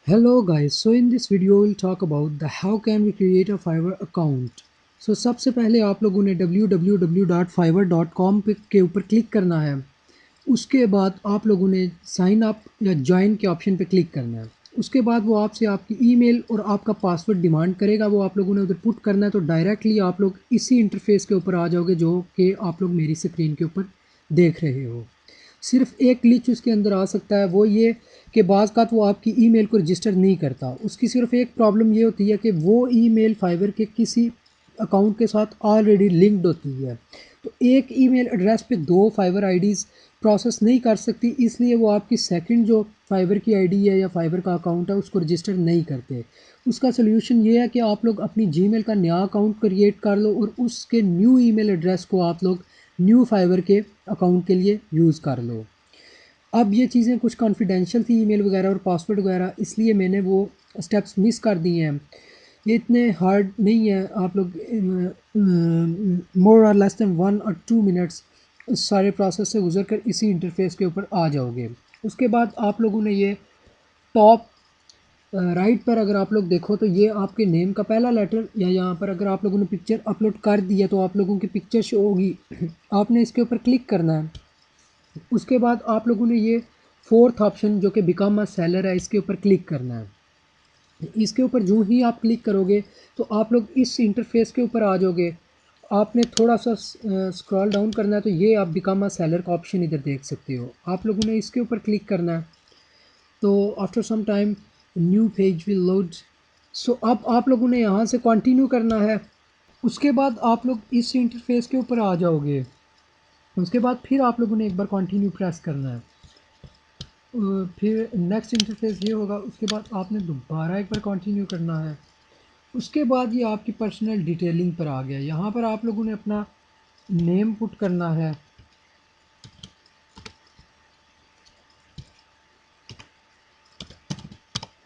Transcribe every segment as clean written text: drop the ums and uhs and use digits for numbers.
Hello guys, so in this video we'll talk about the how can we create a Fiverr account. So सबसे पहले आप लोगों ने www.fiverr.com के ऊपर क्लिक करना है। उसके बाद आप लोगों ने साइन अप या ज्वाइन के ऑप्शन पे क्लिक करना है। उसके बाद वो आपसे आपकी ईमेल और आपका पासवर्ड डिमांड करेगा, वो आप लोगों ने उधर पुट करना है। तो डायरेक्टली आप लोग इसी इंटरफेस के ऊपर आ जाओगे जो कि आप लोग मेरी स्क्रीन के ऊपर देख रहे हो। सिर्फ एक ग्लिच उसके अंदर आ सकता है, वो ये कि बाज़ का वो आपकी ईमेल को रजिस्टर नहीं करता। उसकी सिर्फ एक प्रॉब्लम ये होती है कि वो ईमेल फाइवर के किसी अकाउंट के साथ ऑलरेडी लिंक्ड होती है। तो एक ईमेल एड्रेस पे दो फाइवर आईडीज़ प्रोसेस नहीं कर सकती, इसलिए वो आपकी सेकंड जो फाइवर की आईडी है या फाइवर का अकाउंट है उसको रजिस्टर नहीं करते। उसका सोल्यूशन ये है कि आप लोग अपनी जीमेल का नया अकाउंट क्रिएट कर लो और उसके न्यू ईमेल एड्रेस को आप लोग न्यू फाइवर के अकाउंट के लिए यूज़ कर लो। अब ये चीज़ें कुछ कॉन्फिडेंशियल थी, ईमेल वगैरह और पासवर्ड वगैरह, इसलिए मैंने वो स्टेप्स मिस कर दिए हैं। ये इतने हार्ड नहीं है, आप लोग मोर और लेस दैन 1 और 2 मिनट्स उस सारे प्रोसेस से गुजर कर इसी इंटरफेस के ऊपर आ जाओगे। उसके बाद आप लोगों ने ये टॉप राइट पर अगर आप लोग देखो तो ये आपके नेम का पहला लेटर, या यहाँ पर अगर आप लोगों ने पिक्चर अपलोड कर दिया तो आप लोगों की पिक्चर शो होगी। आपने इसके ऊपर क्लिक करना है। उसके बाद आप लोगों ने ये फोर्थ ऑप्शन जो कि बिकम अ सेलर है, इसके ऊपर क्लिक करना है। इसके ऊपर जो ही आप क्लिक करोगे तो आप लोग इस इंटरफेस के ऊपर आ जाओगे। आपने थोड़ा सा स्क्रॉल डाउन करना है तो ये आप बिकम अ सेलर का ऑप्शन इधर देख सकते हो। आप लोगों ने इसके ऊपर क्लिक करना है। तो after some time new page will load. So अब आप लोगों ने यहाँ से कंटिन्यू करना है। उसके बाद आप लोग इस इंटरफेस के ऊपर आ जाओगे। उसके बाद फिर आप लोगों ने एक बार कंटिन्यू प्रेस करना है। फिर नेक्स्ट इंटरफेस ये होगा। उसके बाद आपने दोबारा एक बार कंटिन्यू करना है। उसके बाद ये आपकी पर्सनल डिटेलिंग पर आ गया। यहाँ पर आप लोगों ने अपना नेम पुट करना है।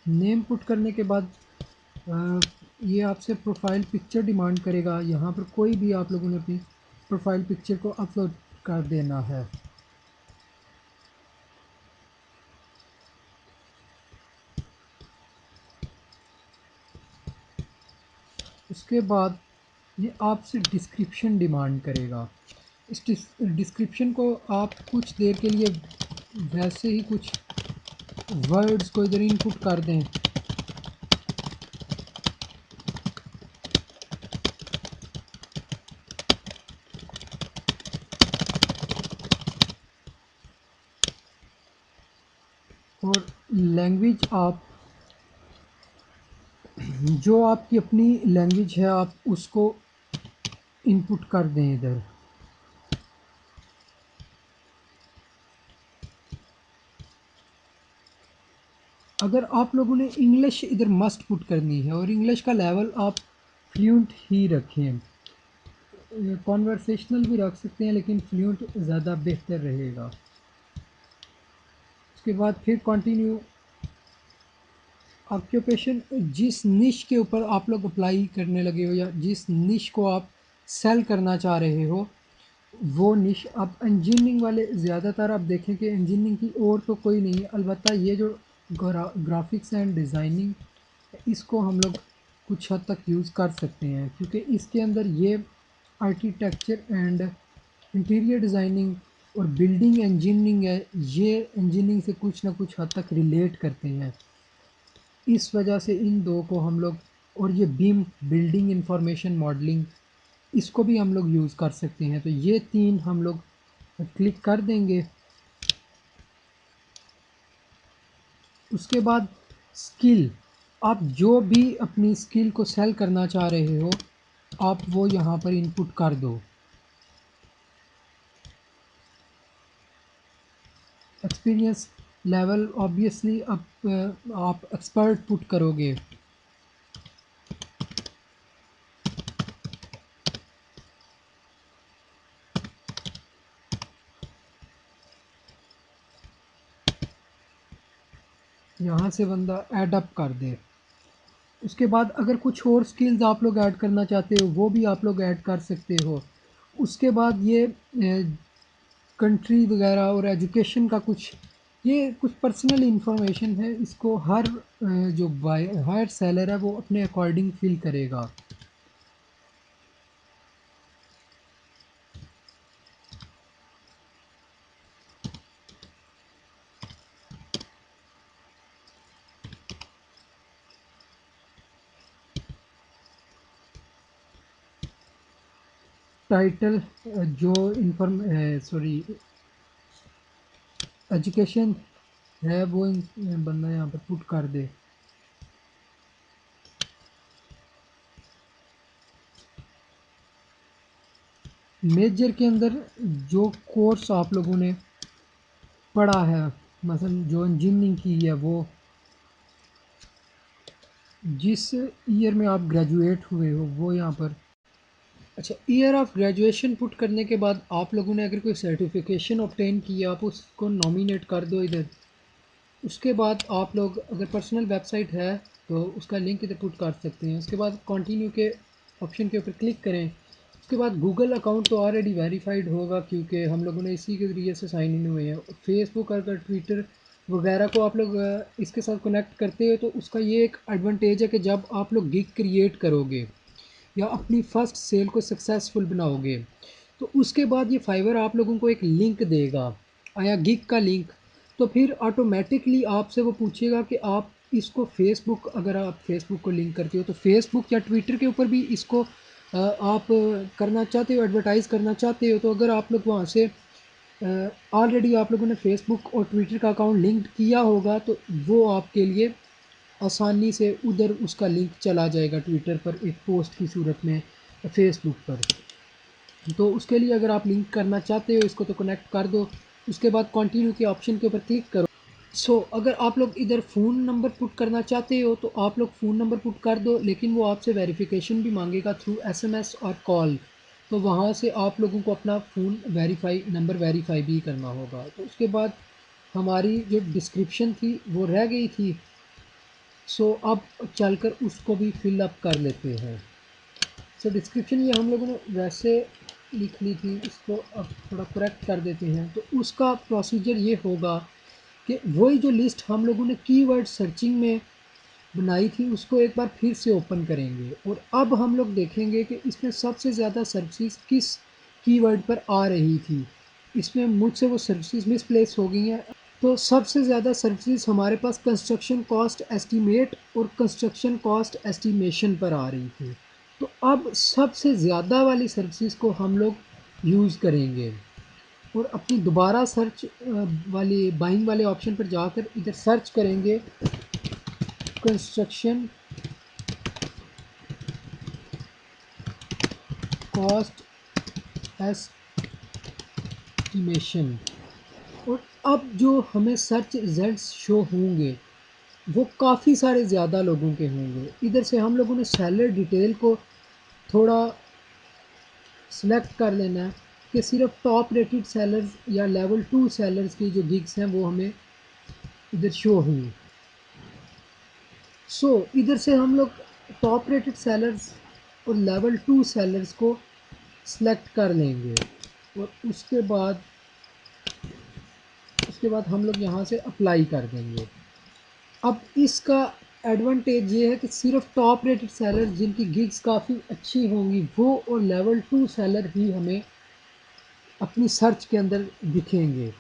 नेम पुट करने के बाद ये आपसे प्रोफाइल पिक्चर डिमांड करेगा। यहाँ पर कोई भी आप लोगों ने अपनी प्रोफाइल पिक्चर को अपलोड कर देना है। उसके बाद ये आपसे डिस्क्रिप्शन डिमांड करेगा। इस डिस्क्रिप्शन को आप कुछ देर के लिए वैसे ही कुछ वर्ड्स को इधर इनपुट कर दें। और लैंग्वेज आप जो आपकी अपनी लैंग्वेज है आप उसको इनपुट कर दें इधर। अगर आप लोगों ने इंग्लिश इधर मस्ट पुट करनी है और इंग्लिश का लेवल आप फ्लूएंट ही रखें। कॉन्वर्सेशनल भी रख सकते हैं लेकिन फ्लूएंट ज़्यादा बेहतर रहेगा। उसके बाद फिर कंटिन्यू। ऑक्यूपेशन, जिस निश के ऊपर आप लोग अप्लाई करने लगे हो या जिस निश को आप सेल करना चाह रहे हो वो निश। अब इंजीनियरिंग वाले ज़्यादातर आप देखें कि इंजीनियरिंग की और तो कोई नहीं है, अलबत्ता ये जो ग्राफिक्स एंड डिज़ाइनिंग इसको हम लोग कुछ हद तक यूज़ कर सकते हैं, क्योंकि इसके अंदर ये आर्किटेक्चर एंड इंटीरियर डिज़ाइनिंग और बिल्डिंग इंजीनियरिंग है। ये इंजीनियरिंग से कुछ ना कुछ हद तक रिलेट करते हैं। इस वजह से इन दो को हम लोग, और ये बीम बिल्डिंग इंफॉर्मेशन मॉडलिंग, इसको भी हम लोग यूज़ कर सकते हैं। तो ये तीन हम लोग क्लिक कर देंगे। उसके बाद स्किल, आप जो भी अपनी स्किल को सेल करना चाह रहे हो आप वो यहाँ पर इनपुट कर दो। एक्सपीरियंस लेवल ऑब्वियसली अब आप एक्सपर्ट पुट करोगे। यहाँ से बंदा ऐड अप कर दे। उसके बाद अगर कुछ और स्किल्स आप लोग ऐड करना चाहते हो वो भी आप लोग ऐड कर सकते हो। उसके बाद ये कंट्री वगैरह और एजुकेशन का कुछ ये कुछ पर्सनल इंफॉर्मेशन है, इसको हर जो बाय हर सेलर है वो अपने अकॉर्डिंग फिल करेगा। टाइटल जो इन्फॉर्म सॉरी एजुकेशन है वो बंदा यहाँ पर पुट कर दे। मेजर के अंदर जो कोर्स आप लोगों ने पढ़ा है, मसलन जो इंजीनियरिंग की है, वो जिस ईयर में आप ग्रेजुएट हुए हो वो यहाँ पर। अच्छा, ईयर ऑफ ग्रेजुएशन पुट करने के बाद आप लोगों ने अगर कोई सर्टिफिकेशन ऑब्टेन की है आप उसको नॉमिनेट कर दो इधर। उसके बाद आप लोग अगर पर्सनल वेबसाइट है तो उसका लिंक इधर पुट कर सकते हैं। उसके बाद कंटिन्यू के ऑप्शन के ऊपर क्लिक करें। उसके बाद गूगल अकाउंट तो ऑलरेडी वेरीफाइड होगा क्योंकि हम लोगों ने इसी के ज़रिए से साइन इन हुए हैं। फेसबुक अगर ट्विटर वगैरह को आप लोग इसके साथ कनेक्ट करते हो तो उसका ये एक एडवांटेज है कि जब आप लोग गिग क्रिएट करोगे या अपनी फ़र्स्ट सेल को सक्सेसफुल बनाओगे तो उसके बाद ये फाइवर आप लोगों को एक लिंक देगा, आया गिग का लिंक। तो फिर ऑटोमेटिकली आपसे वो पूछेगा कि आप इसको फेसबुक, अगर आप फेसबुक को लिंक करते हो तो फेसबुक या ट्विटर के ऊपर भी इसको आप करना चाहते हो, एडवर्टाइज़ करना चाहते हो। तो अगर आप लोग वहाँ से ऑलरेडी आप लोगों ने फेसबुक और ट्विटर का अकाउंट लिंक किया होगा तो वो आपके लिए आसानी से उधर उसका लिंक चला जाएगा ट्विटर पर एक पोस्ट की सूरत में, फेसबुक पर। तो उसके लिए अगर आप लिंक करना चाहते हो इसको तो कनेक्ट कर दो। उसके बाद कंटिन्यू के ऑप्शन के ऊपर क्लिक करो। अगर आप लोग इधर फ़ोन नंबर पुट करना चाहते हो तो आप लोग फ़ोन नंबर पुट कर दो, लेकिन वो आपसे वेरिफिकेशन भी मांगेगा थ्रू एसएमएस और कॉल। तो वहाँ से आप लोगों को अपना फ़ोन नंबर वेरीफाई भी करना होगा। तो उसके बाद हमारी जो डिस्क्रिप्शन थी वो रह गई थी। अब चलकर उसको भी फिल अप कर लेते हैं। डिस्क्रिप्शन ये हम लोगों ने वैसे लिख ली थी, इसको अब थोड़ा करेक्ट कर देते हैं। तो उसका प्रोसीजर ये होगा कि वही जो लिस्ट हम लोगों ने कीवर्ड सर्चिंग में बनाई थी उसको एक बार फिर से ओपन करेंगे और अब हम लोग देखेंगे कि इसमें सबसे ज़्यादा सर्विसेज किस कीवर्ड पर आ रही थी। इसमें मुझसे वो सर्विसेज मिसप्लेस हो गई हैं। तो सबसे ज़्यादा सर्विसेज हमारे पास कंस्ट्रक्शन कॉस्ट एस्टीमेट और कंस्ट्रक्शन कॉस्ट एस्टीमेशन पर आ रही थी। तो अब सबसे ज़्यादा वाली सर्विसेज को हम लोग यूज़ करेंगे और अपनी दोबारा सर्च वाली बाइंग वाले ऑप्शन पर जाकर इधर सर्च करेंगे कंस्ट्रक्शन कॉस्ट एस्टिमेशन। और अब जो हमें सर्च रिजल्ट्स शो होंगे वो काफ़ी सारे ज़्यादा लोगों के होंगे। इधर से हम लोगों ने सेलर डिटेल को थोड़ा सिलेक्ट कर लेना है कि सिर्फ टॉप रेटेड सेलर्स या लेवल 2 सेलर्स की जो गिग्स हैं वो हमें इधर शो हुई। इधर से हम लोग टॉप रेटेड सेलर्स और लेवल 2 सेलर्स को सिलेक्ट कर लेंगे और उसके बाद हम लोग यहाँ से अप्लाई कर देंगे। अब इसका एडवांटेज ये है कि सिर्फ टॉप रेटेड सेलर जिनकी गिग्स काफ़ी अच्छी होंगी वो और लेवल 2 सेलर ही हमें अपनी सर्च के अंदर दिखेंगे।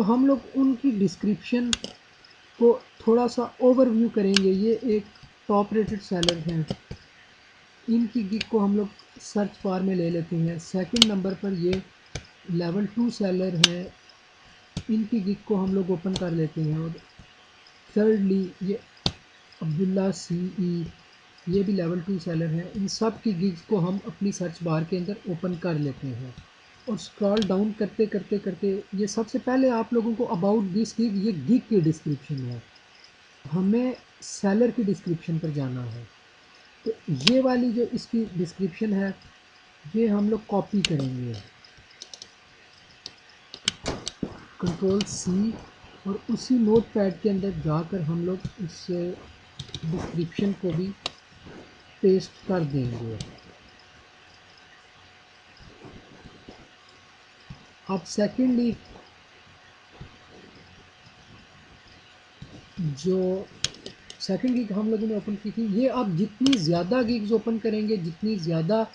हम लोग उनकी डिस्क्रिप्शन को थोड़ा सा ओवरव्यू करेंगे। ये एक टॉप रेटेड सेलर हैं, इनकी गिग को हम लोग सर्च बार में ले लेते हैं। सेकंड नंबर पर ये लेवल 2 सेलर हैं, इनकी गिग को हम लोग ओपन कर लेते हैं। और थर्डली ये अब्दुल्ला CE, ये भी लेवल 2 सेलर हैं। इन सब की गिग्स को हम अपनी सर्च बार के अंदर ओपन कर लेते हैं और स्क्रॉल डाउन करते करते करते ये सबसे पहले आप लोगों को अबाउट दिस गिग, ये गिग की डिस्क्रिप्शन है, हमें सेलर की डिस्क्रिप्शन पर जाना है। तो ये वाली जो इसकी डिस्क्रिप्शन है ये हम लोग कॉपी करेंगे, Ctrl+C, और उसी नोट पैड के अंदर जाकर हम लोग इस डिस्क्रिप्शन को भी पेस्ट कर देंगे। अब सेकेंडली जो सेकंड गिग हम लोगों ने ओपन की थी, ये आप जितनी ज़्यादा गिग्स ओपन करेंगे, जितनी ज़्यादा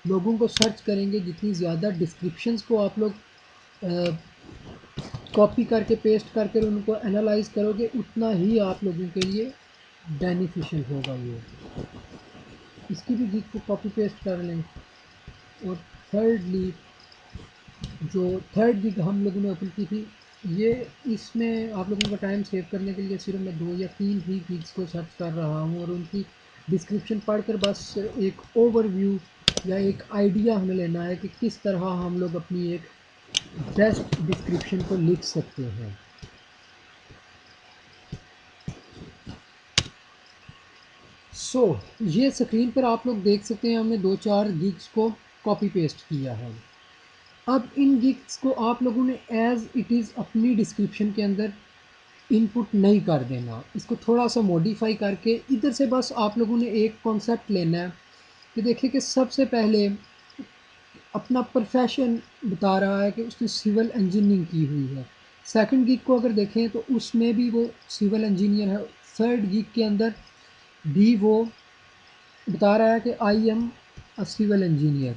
लोगों को सर्च करेंगे, जितनी ज़्यादा डिस्क्रिप्शंस को आप लोग कॉपी करके पेस्ट करके उनको एनालाइज करोगे, उतना ही आप लोगों के लिए बेनिफिशियल होगा। ये इसकी भी गिग को कॉपी पेस्ट कर लें। और थर्डली, जो थर्ड गिग हम लोगों ने ओपन की थी, ये इसमें आप लोगों का टाइम सेव करने के लिए सिर्फ मैं 2 या 3 ही गिग्स को सर्च कर रहा हूँ और उनकी डिस्क्रिप्शन पढ़कर बस एक ओवरव्यू या एक आइडिया हमें लेना है कि किस तरह हम लोग अपनी एक बेस्ट डिस्क्रिप्शन को लिख सकते हैं। ये स्क्रीन पर आप लोग देख सकते हैं, हमने 2-4 गिग्स को कॉपी पेस्ट किया है। अब इन गिग्स को आप लोगों ने एज इट इज़ अपनी डिस्क्रिप्शन के अंदर इनपुट नहीं कर देना, इसको थोड़ा सा मॉडिफाई करके इधर से बस आप लोगों ने एक कॉन्सेप्ट लेना है कि देखिए कि सबसे पहले अपना प्रोफेशन बता रहा है कि उसने सिविल इंजीनियरिंग की हुई है। सेकंड गिग को अगर देखें तो उसमें भी वो सिविल इंजीनियर है। थर्ड गिग के अंदर भी वो बता रहा है कि I am a civil engineer.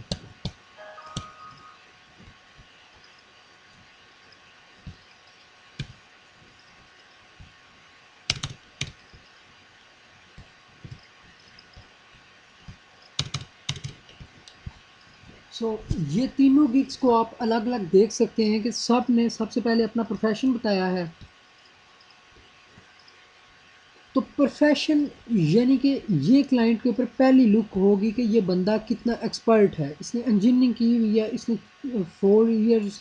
ये तीनों गिग्स को आप अलग अलग देख सकते हैं कि सब ने सबसे पहले अपना प्रोफेशन बताया है। तो प्रोफेशन यानी कि ये क्लाइंट के ऊपर पहली लुक होगी कि ये बंदा कितना एक्सपर्ट है, इसने इंजीनियरिंग की हुई है, इसने 4 इयर्स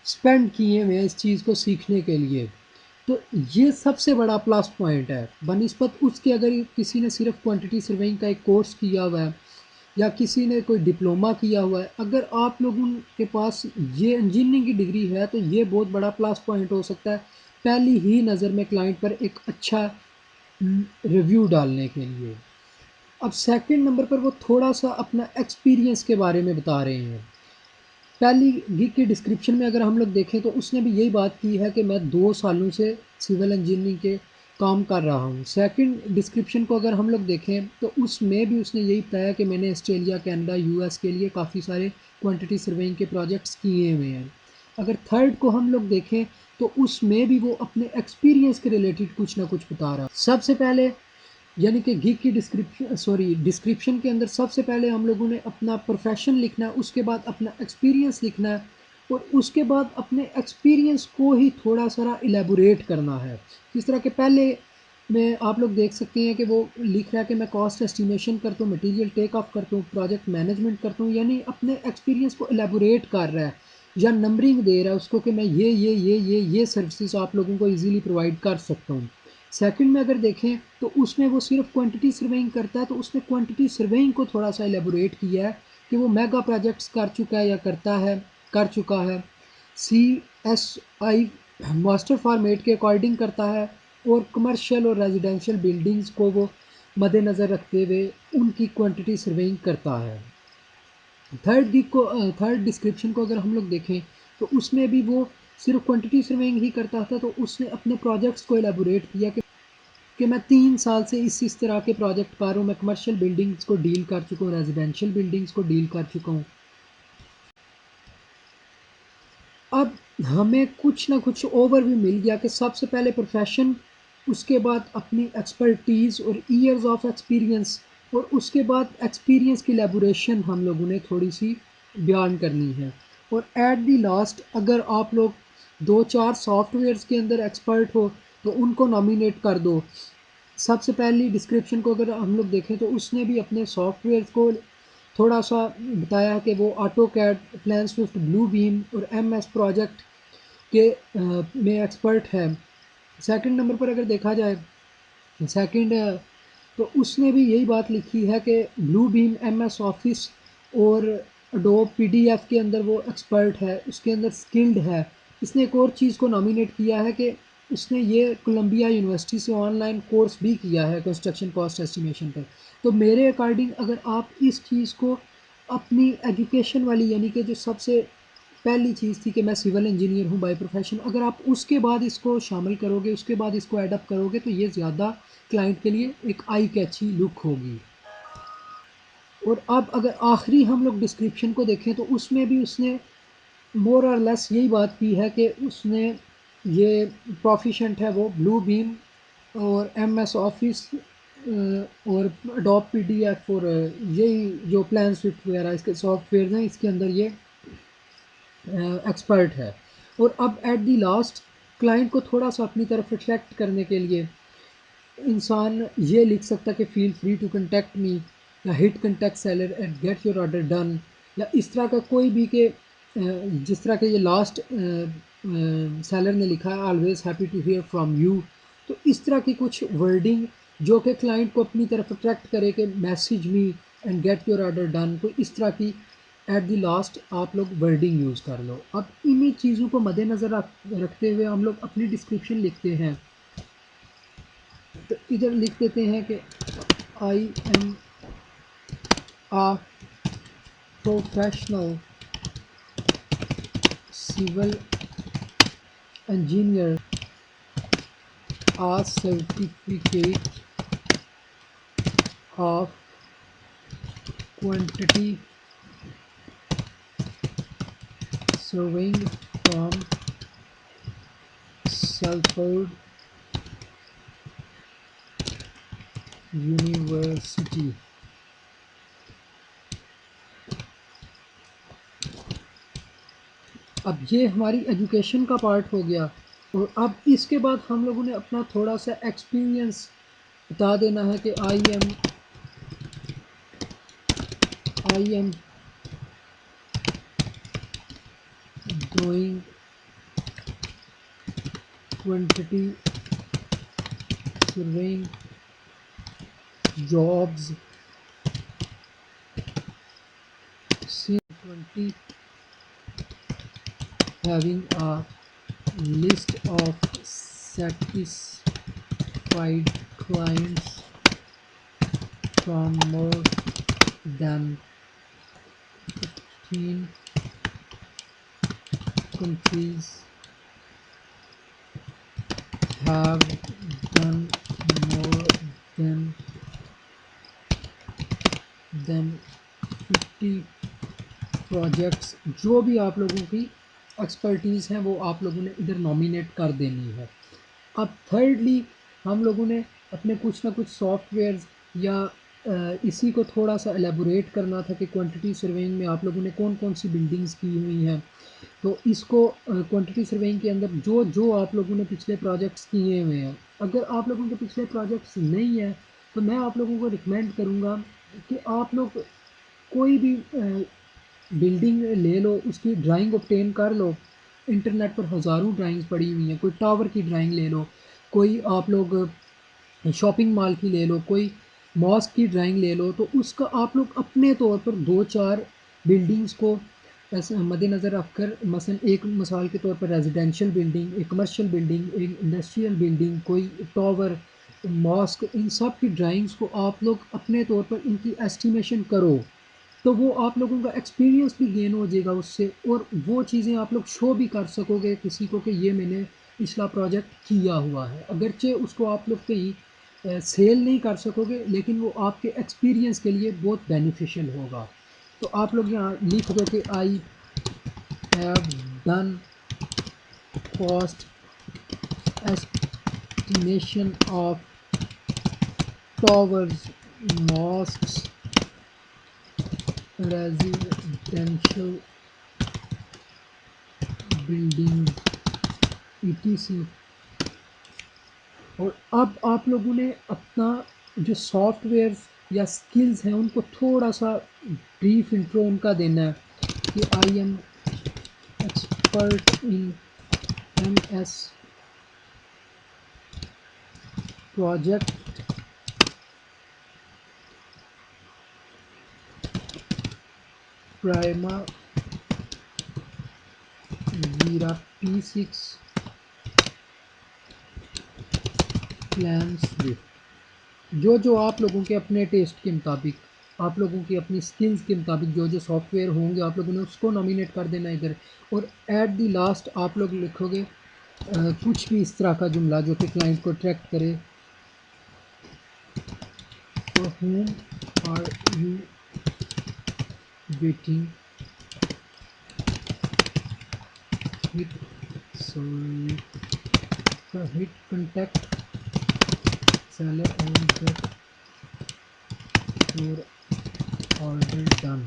स्पेंड किए हुए हैं इस चीज़ को सीखने के लिए। तो ये सबसे बड़ा प्लस पॉइंट है बनिस्बत उसके। अगर किसी ने सिर्फ क्वांटिटी सर्वेइंग का एक कोर्स किया हुआ है या किसी ने कोई डिप्लोमा किया हुआ है, अगर आप लोगों के पास ये इंजीनियरिंग की डिग्री है तो ये बहुत बड़ा प्लस पॉइंट हो सकता है पहली ही नज़र में क्लाइंट पर एक अच्छा रिव्यू डालने के लिए। अब सेकंड नंबर पर वो थोड़ा सा अपना एक्सपीरियंस के बारे में बता रहे हैं। पहली गिग की डिस्क्रिप्शन में अगर हम लोग देखें तो उसने भी यही बात की है कि मैं 2 सालों से सिविल इंजीनियरिंग के काम कर रहा हूँ। सेकंड डिस्क्रिप्शन को अगर हम लोग देखें तो उसमें भी उसने यही बताया कि मैंने ऑस्ट्रेलिया, कनाडा, यूएस के लिए काफ़ी सारे क्वांटिटी सर्वेइंग के प्रोजेक्ट्स किए हुए हैं। अगर थर्ड को हम लोग देखें तो उसमें भी वो अपने एक्सपीरियंस के रिलेटेड कुछ ना कुछ बता रहा है। सबसे पहले यानी कि गिग की डिस्क्रिप्शन के अंदर सबसे पहले हम लोगों ने अपना प्रोफेशन लिखना है, उसके बाद अपना एक्सपीरियंस लिखना है और उसके बाद अपने एक्सपीरियंस को ही थोड़ा सा इलेबोरेट करना है। जिस तरह के पहले में आप लोग देख सकते हैं कि वो लिख रहा है कि मैं कॉस्ट एस्टिमेशन करता हूँ, मटेरियल टेक ऑफ करता हूँ, प्रोजेक्ट मैनेजमेंट करता हूँ, यानी अपने एक्सपीरियंस को एलेबोरेट कर रहा है या नंबरिंग दे रहा है उसको कि मैं ये सर्विसेज आप लोगों को ईजिली प्रोवाइड कर सकता हूँ। सेकंड में अगर देखें तो उसमें वो सिर्फ क्वांटिटी सर्वेइंग करता है, तो उसने क्वांटिटी सर्वेइंग को थोड़ा सा एलेबोरेट किया है कि वो मेगा प्रोजेक्ट्स कर चुका है या कर चुका है। CSI मास्टर फॉर्मेट के अकॉर्डिंग करता है और कमर्शियल और रेजिडेंशियल बिल्डिंग्स को वो मद्देनज़र रखते हुए उनकी क्वांटिटी सर्वेइंग करता है। थर्ड डिस्क्रिप्शन को अगर हम लोग देखें तो उसमें भी वो सिर्फ क्वांटिटी सर्वेइंग ही करता था, तो उसने अपने प्रोजेक्ट्स को एलेबोरेट किया कि मैं 3 साल से इस तरह के प्रोजेक्ट कर रहा हूँ, मैं कमर्शियल बिल्डिंग्स को डील कर चुका हूँ, रेजिडेंशियल बिल्डिंग्स को डील कर चुका हूँ। अब हमें कुछ ना कुछ ओवरव्यू मिल गया कि सबसे पहले प्रोफेशन, उसके बाद अपनी एक्सपर्टीज़ और ईयर्स ऑफ एक्सपीरियंस और उसके बाद एक्सपीरियंस की एलेबोरेशन हम लोगों ने थोड़ी सी बयान करनी है। और एट दी लास्ट अगर आप लोग 2-4 सॉफ्टवेयर्स के अंदर एक्सपर्ट हो तो उनको नॉमिनेट कर दो। सबसे पहली डिस्क्रिप्शन को अगर हम लोग देखें तो उसने भी अपने सॉफ्टवेयर को थोड़ा सा बताया कि वो AutoCAD, PlanSwift, Bluebeam और MS प्रोजेक्ट के में एक्सपर्ट है। सेकंड नंबर पर अगर देखा जाए सेकंड तो उसने भी यही बात लिखी है कि ब्लू बीम, MS ऑफिस और अडोब PDF के अंदर वो एक्सपर्ट है, उसके अंदर स्किल्ड है। इसने एक और चीज़ को नॉमिनेट किया है कि उसने ये कोलंबिया यूनिवर्सिटी से ऑनलाइन कोर्स भी किया है कंस्ट्रक्शन कॉस्ट एस्टिमेशन पर। तो मेरे अकॉर्डिंग अगर आप इस चीज़ को अपनी एजुकेशन वाली यानी कि जो सबसे पहली चीज़ थी कि मैं सिविल इंजीनियर हूँ बाय प्रोफेशन। अगर आप उसके बाद इसको शामिल करोगे, उसके बाद इसको एडअप करोगे, तो ये ज़्यादा क्लाइंट के लिए एक आई कैची लुक होगी। और अब अगर आखिरी हम लोग डिस्क्रिप्शन को देखें तो उसमें भी उसने मोर और लेस यही बात की है कि उसने ये प्रोफिशेंट है वो ब्लू बीम और एम एस ऑफिस और अडोब पी डी एफ और यही जो प्लान स्विफ्ट वगैरह इसके सॉफ्टवेयर हैं, इसके अंदर ये एक्सपर्ट है। और अब एट दी लास्ट क्लाइंट को थोड़ा सा अपनी तरफ अट्रैक्ट करने के लिए इंसान ये लिख सकता है कि feel free to contact me, या hit contact seller and get your order done, या इस तरह का कोई भी के जिस तरह के ये लास्ट सेलर ने लिखा है, always happy to hear from you. तो इस तरह की कुछ वर्डिंग जो कि क्लाइंट को अपनी तरफ अट्रैक्ट करे कि message me and get your order done, तो इस तरह की एट द लास्ट आप लोग वर्डिंग यूज़ कर लो। अब इन्हीं चीज़ों को मद्देनज़र रखते हुए हम लोग अपनी डिस्क्रिप्शन लिखते हैं। तो इधर लिख देते हैं कि I am a professional civil engineer, a certificate of quantity surveying from Salford university. अब ये हमारी एजुकेशन का पार्ट हो गया। और अब इसके बाद हम लोगों ने अपना थोड़ा सा एक्सपीरियंस बता देना है कि I am doing quantity serving jobs since 20, having a list of satisfied clients from more than 15 countries, have done more than 50 projects. जो भी आप लोगों की एक्सपर्टीज़ हैं वो आप लोगों ने इधर नॉमिनेट कर देनी है। अब थर्डली हम लोगों ने अपने कुछ ना कुछ सॉफ्टवेयर्स या इसी को थोड़ा सा एलेबोरेट करना था कि क्वांटिटी सर्वेइंग में आप लोगों ने कौन कौन सी बिल्डिंग्स की हुई हैं। तो इसको क्वांटिटी सर्वेइंग के अंदर जो जो आप लोगों ने पिछले प्रोजेक्ट्स किए हुए हैं, अगर आप लोगों के पिछले प्रोजेक्ट्स नहीं हैं तो मैं आप लोगों को रिकमेंड करूँगा कि आप लोग कोई भी बिल्डिंग ले लो, उसकी ड्राइंग ऑब्टेन कर लो। इंटरनेट पर हज़ारों ड्राइंग्स पड़ी हुई हैं। कोई टावर की ड्राइंग ले लो, कोई आप लोग शॉपिंग मॉल की ले लो, कोई मॉस्क की ड्राइंग ले लो। तो उसका आप लोग अपने तौर पर दो चार बिल्डिंग्स को ऐसे मद्देनज़र रखकर, मसलन एक मिसाल के तौर पर रेजिडेंशियल बिल्डिंग, एक कमर्शियल बिल्डिंग, एक इंडस्ट्रियल बिल्डिंग, कोई टावर, मॉस्क, इन सब की ड्राइंग्स को आप लोग अपने तौर पर इनकी एस्टिमेशन करो। तो वो आप लोगों का एक्सपीरियंस भी गेन हो जाएगा उससे, और वो चीज़ें आप लोग शो भी कर सकोगे किसी को कि ये मैंने पिछला प्रोजेक्ट किया हुआ है। अगरचे उसको आप लोग कहीं सेल नहीं कर सकोगे, लेकिन वो आपके एक्सपीरियंस के लिए बहुत बेनिफिशियल होगा। तो आप लोग यहाँ लिख दो कि I have done cost estimation of towers, mosques, residential building, etc. और अब आप लोगों ने अपना जो सॉफ्टवेयर या स्किल्स हैं उनको थोड़ा सा ब्रीफ इंट्रो उनका देना है कि I am expert in M S project Primavera P6 PlanSwift. जो जो आप लोगों के अपने टेस्ट के मुताबिक आप लोगों की अपनी स्किल्स के मुताबिक जो जो सॉफ्टवेयर होंगे आप लोगों ने उसको नॉमिनेट कर देना इधर। और एट द लास्ट आप लोग लिखोगे कुछ भी इस तरह का जुमला जो कि क्लाइंट को अट्रैक्ट करे। For whom are you waiting, hit sorry hit contact seller and get your order done।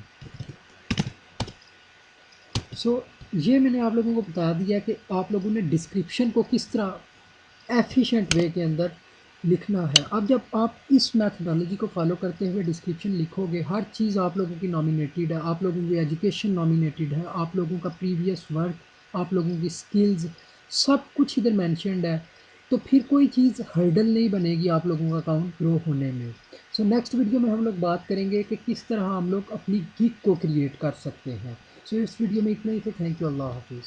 ये मैंने आप लोगों को बता दिया कि आप लोगों ने डिस्क्रिप्शन को किस तरह एफिशिएंट वे के अंदर लिखना है। अब जब आप इस मैथडोलॉजी को फॉलो करते हुए डिस्क्रिप्शन लिखोगे, हर चीज़ आप लोगों की नॉमिनेटेड है, आप लोगों की एजुकेशन नॉमिनेटेड है, आप लोगों का प्रीवियस वर्क, आप लोगों की स्किल्स, सब कुछ इधर मैंशनड है। तो फिर कोई चीज़ हर्डल नहीं बनेगी आप लोगों का अकाउंट ग्रो होने में। नेक्स्ट वीडियो में हम लोग बात करेंगे कि किस तरह हम लोग अपनी गिग को क्रिएट कर सकते हैं। इस वीडियो में इतना ही। Thank you. अल्लाह हाफिज़।